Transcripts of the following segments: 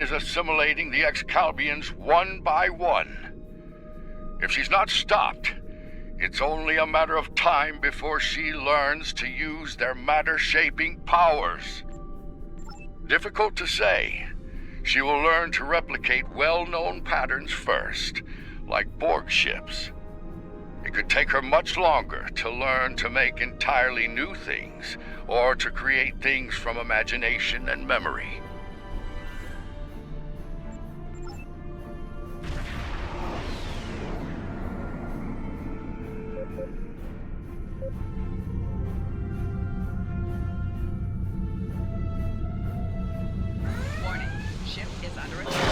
is assimilating the Excalbians one by one. If she's not stopped, it's only a matter of time before she learns to use their matter-shaping powers. Difficult to say. She will learn to replicate well-known patterns first, like Borg ships. It could take her much longer to learn to make entirely new things, or to create things from imagination and memory. Warning, ship is under attack.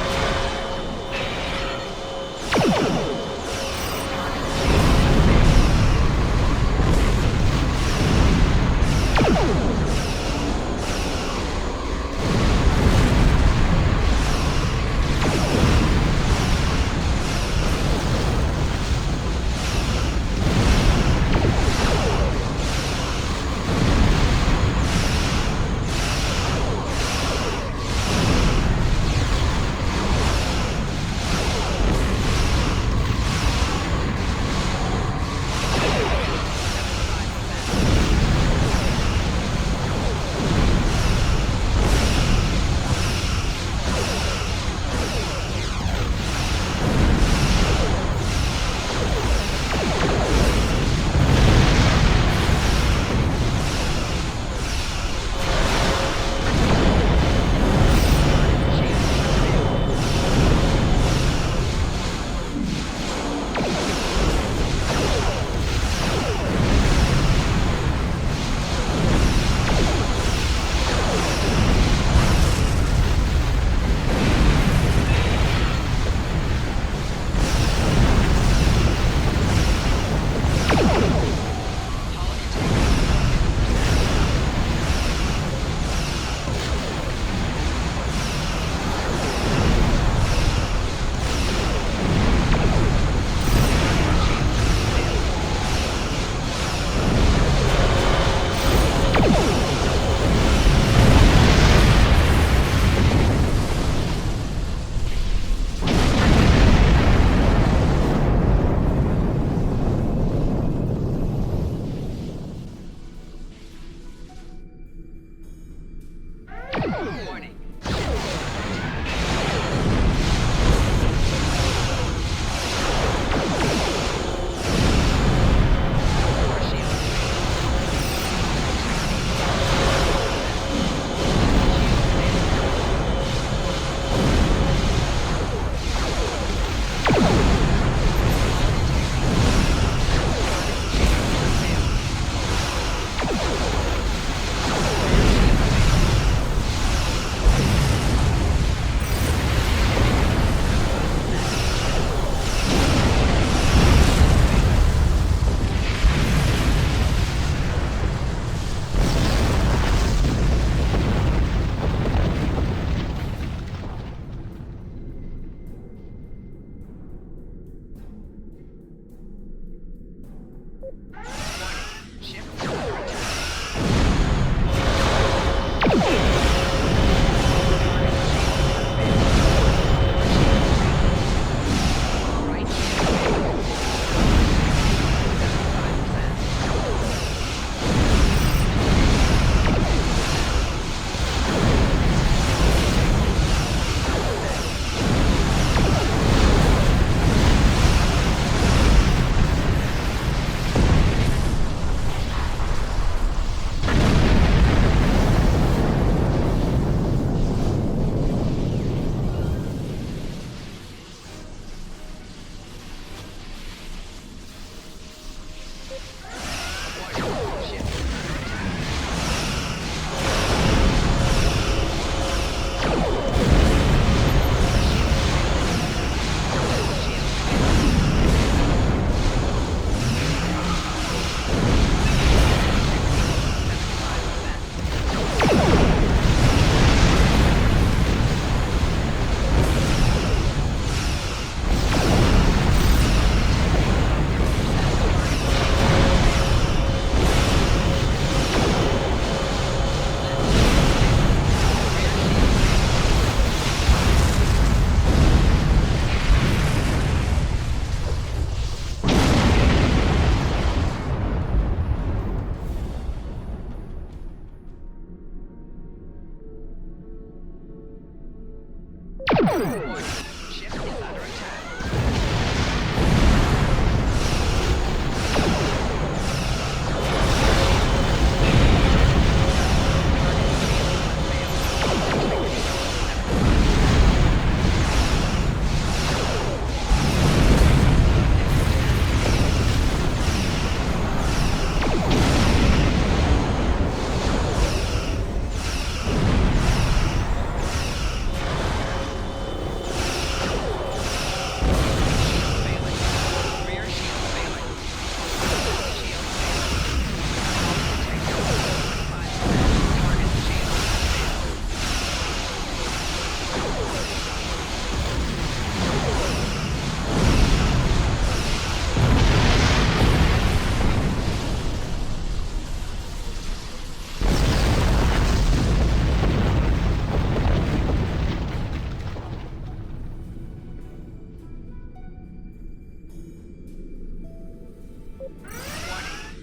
Warning. Ship is under attack.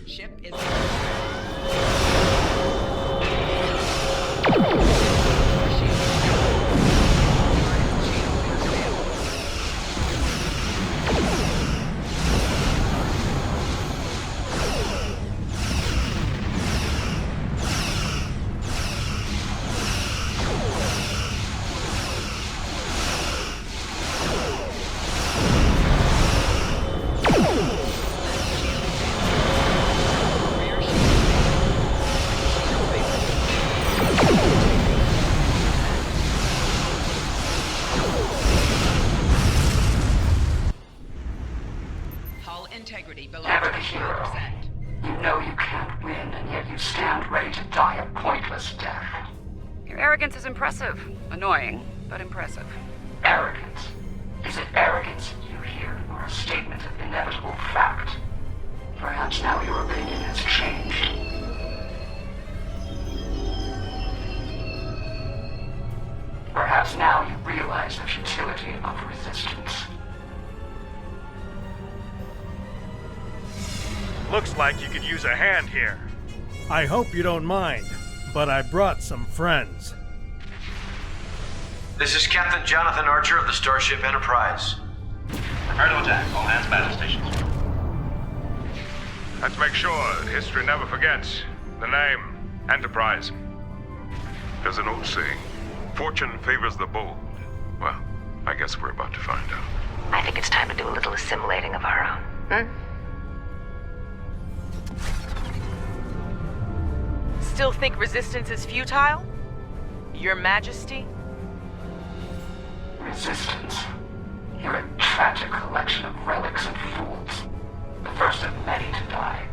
Ship is under hull integrity below Never the 25%. hero. You know you can't win, and yet you stand ready to die a pointless death. Your arrogance is impressive. Annoying, but impressive. Arrogance? Is it arrogance in you here, or a statement of inevitable fact? Perhaps now your opinion has changed. Perhaps now you realize the futility of resistance. Looks like you could use a hand here. I hope you don't mind, but I brought some friends. This is Captain Jonathan Archer of the Starship Enterprise. Prepare to attack. All hands battle stations. Let's make sure that history never forgets the name Enterprise. There's an old saying, fortune favors the bold. Well, I guess we're about to find out. I think it's time to do a little assimilating of our own. Still think resistance is futile? Your Majesty? Resistance. You're a tragic collection of relics and fools. The first of many to die.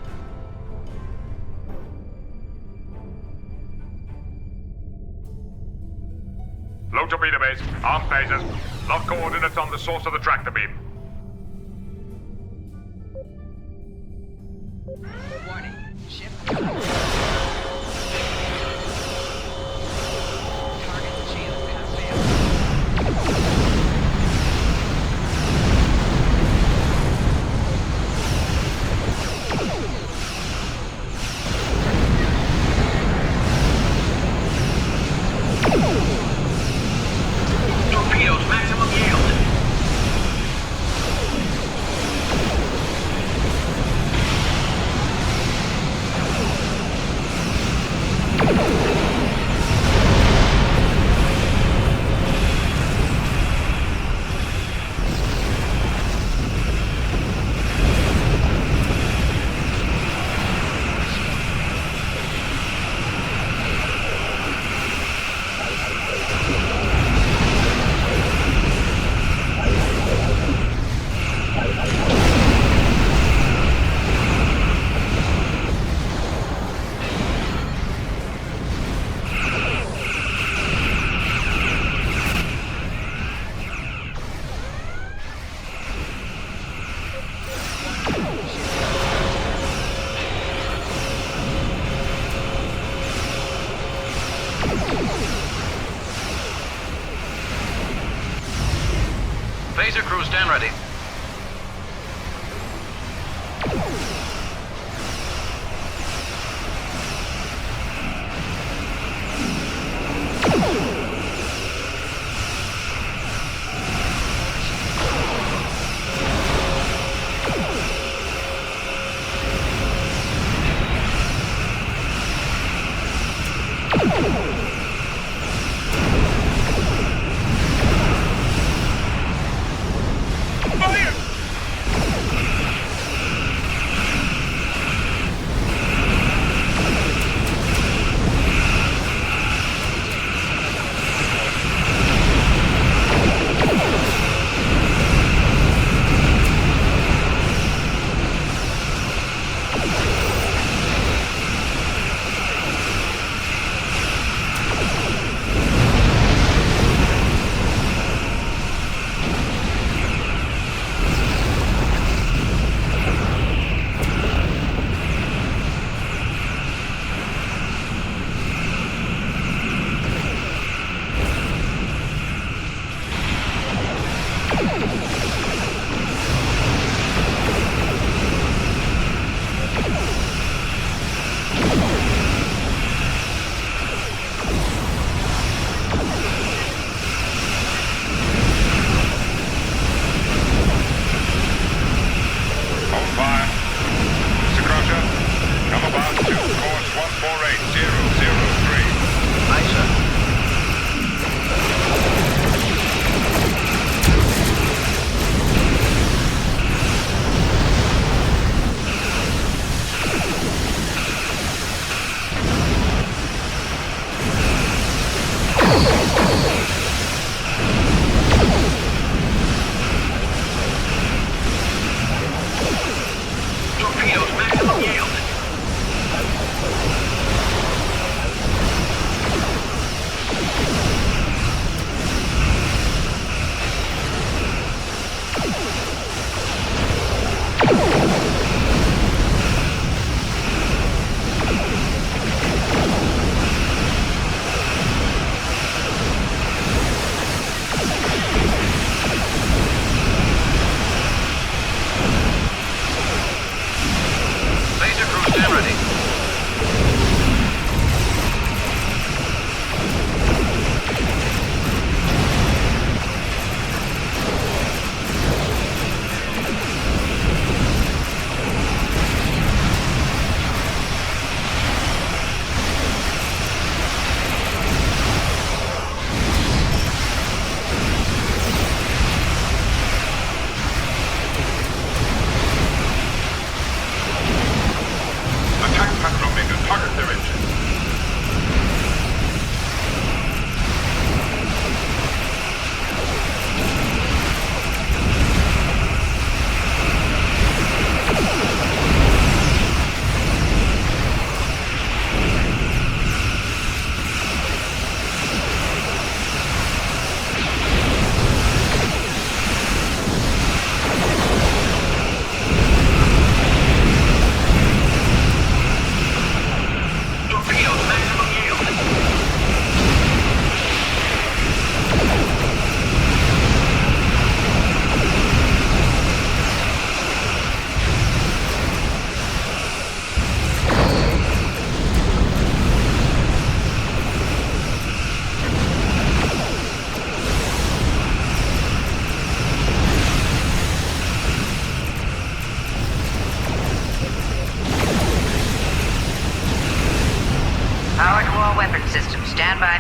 Low torpedo base, arm phasers, lock coordinates on the source of the tractor beam. Warning. Ship target shield has failed. Torpedoes, maximum yield. Phaser crew, stand ready.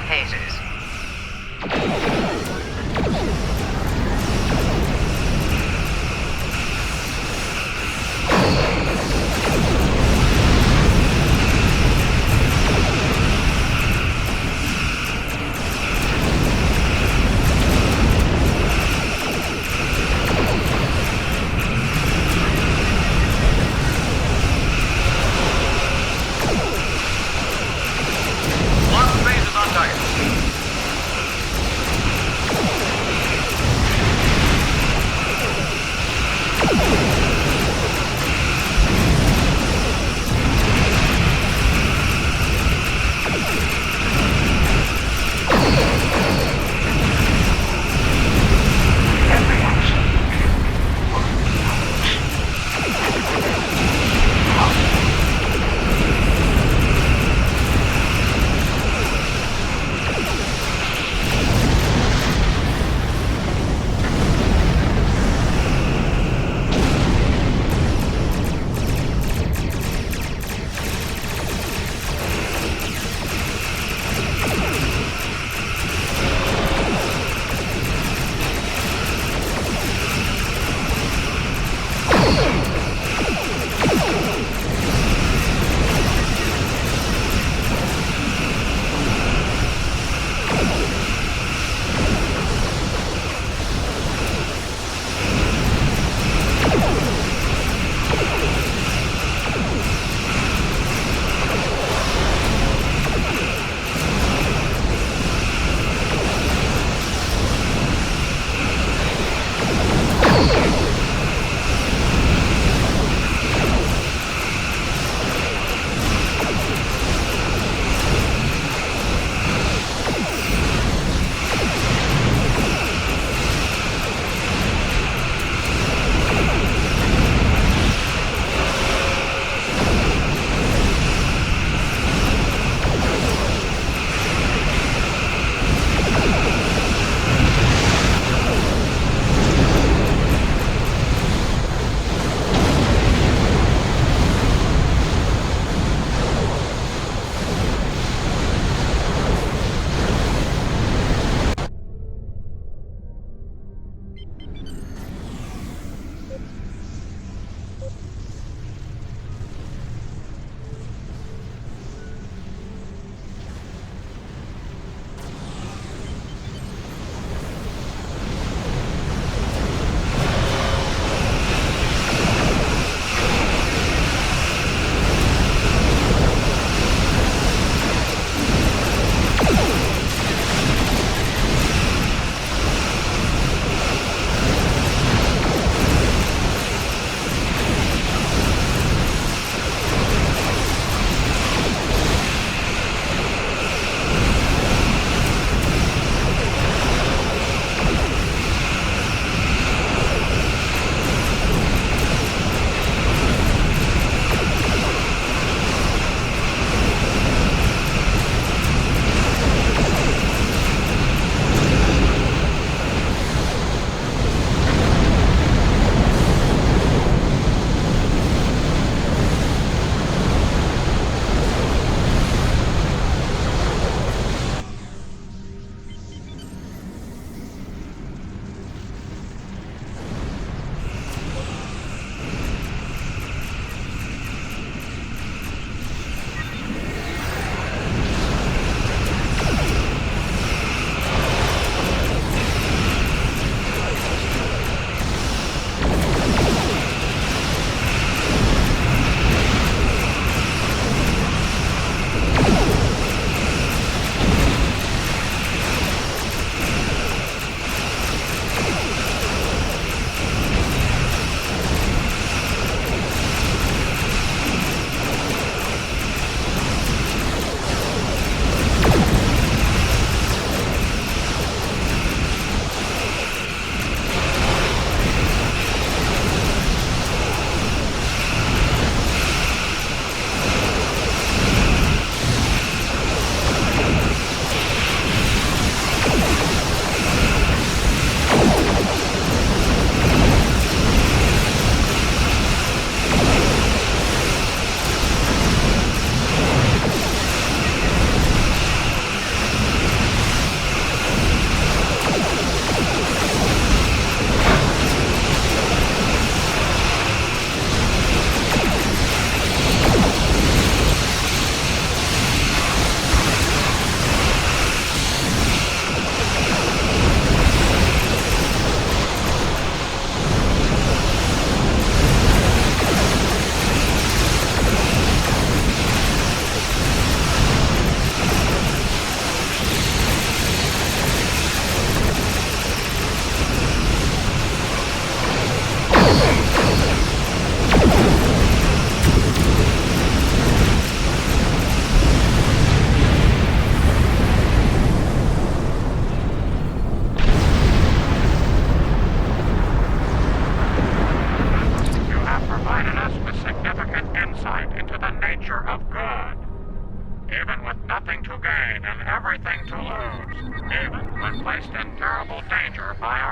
phasers. Lock phasers on target.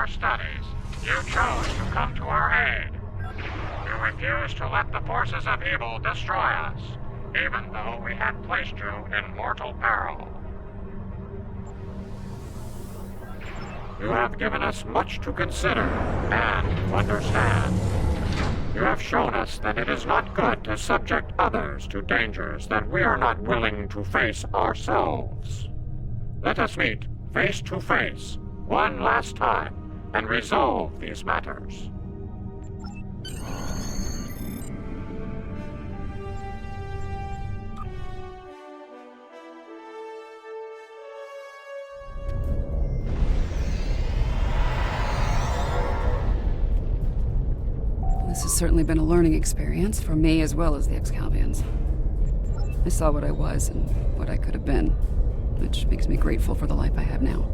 our studies, you chose to come to our aid. You refused to let the forces of evil destroy us, even though we had placed you in mortal peril. You have given us much to consider and to understand. You have shown us that it is not good to subject others to dangers that we are not willing to face ourselves. Let us meet face to face one last time and resolve these matters. This has certainly been a learning experience for me as well as the Excalbians. I saw what I was and what I could have been, which makes me grateful for the life I have now.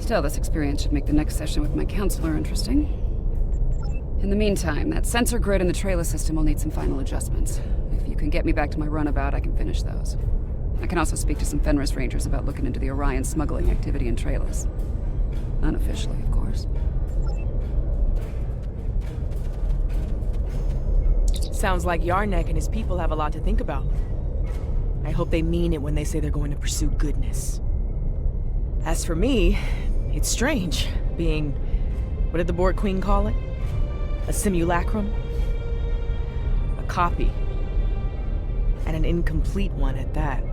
Still, this experience should make the next session with my counselor interesting. In the meantime, that sensor grid in the trailer system will need some final adjustments. If you can get me back to my runabout, I can finish those. I can also speak to some Fenris Rangers about looking into the Orion smuggling activity in trailers. Unofficially, of course. Sounds like Yarnek and his people have a lot to think about. I hope they mean it when they say they're going to pursue goodness. As for me, it's strange, being... what did the Borg Queen call it? A simulacrum? A copy. And an incomplete one at that.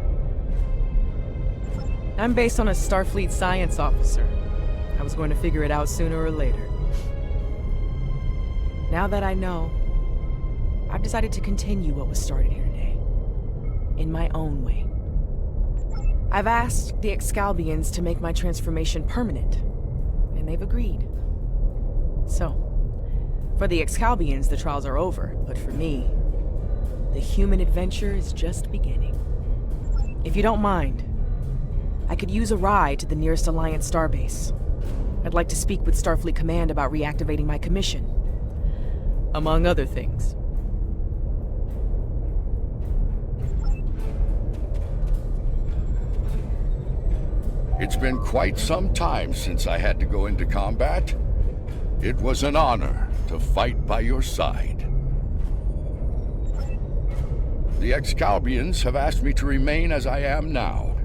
I'm based on a Starfleet science officer. I was going to figure it out sooner or later. Now that I know, I've decided to continue what was started here today. In my own way. I've asked the Excalbians to make my transformation permanent, and they've agreed. So, for the Excalbians, the trials are over, but for me, the human adventure is just beginning. If you don't mind, I could use a ride to the nearest Alliance starbase. I'd like to speak with Starfleet Command about reactivating my commission. Among other things. It's been quite some time since I had to go into combat. It was an honor to fight by your side. The Excalbians have asked me to remain as I am now,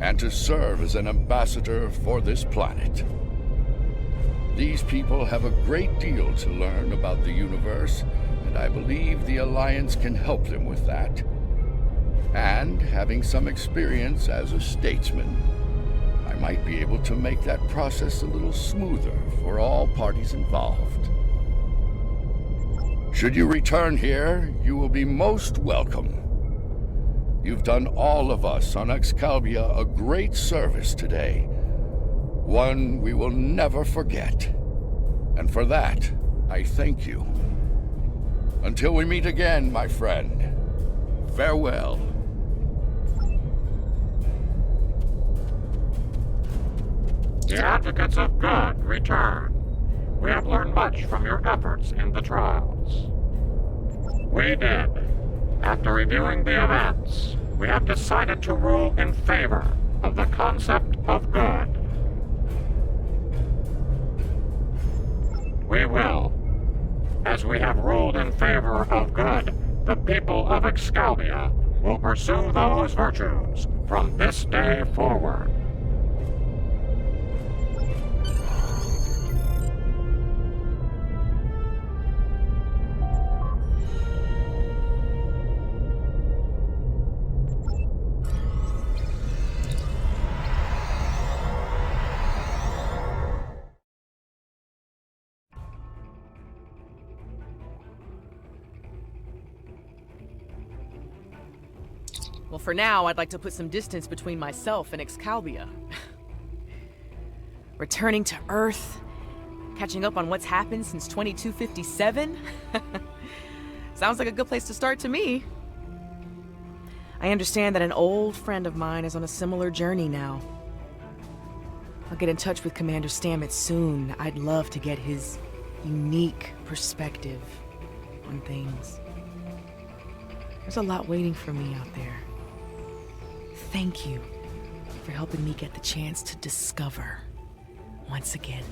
and to serve as an ambassador for this planet. These people have a great deal to learn about the universe, and I believe the Alliance can help them with that. And having some experience as a statesman, I might be able to make that process a little smoother for all parties involved. Should you return here, you will be most welcome. You've done all of us on Excalibia a great service today, one we will never forget. And for that, I thank you. Until we meet again, my friend, farewell. The advocates of good return. We have learned much from your efforts in the trials. We did. After reviewing the events, we have decided to rule in favor of the concept of good. We will. As we have ruled in favor of good, the people of Excalibia will pursue those virtues from this day forward. Well, for now, I'd like to put some distance between myself and Excalibia. Returning to Earth, catching up on what's happened since 2257? Sounds like a good place to start to me. I understand that an old friend of mine is on a similar journey now. I'll get in touch with Commander Stamets soon. I'd love to get his unique perspective on things. There's a lot waiting for me out there. Thank you for helping me get the chance to discover once again.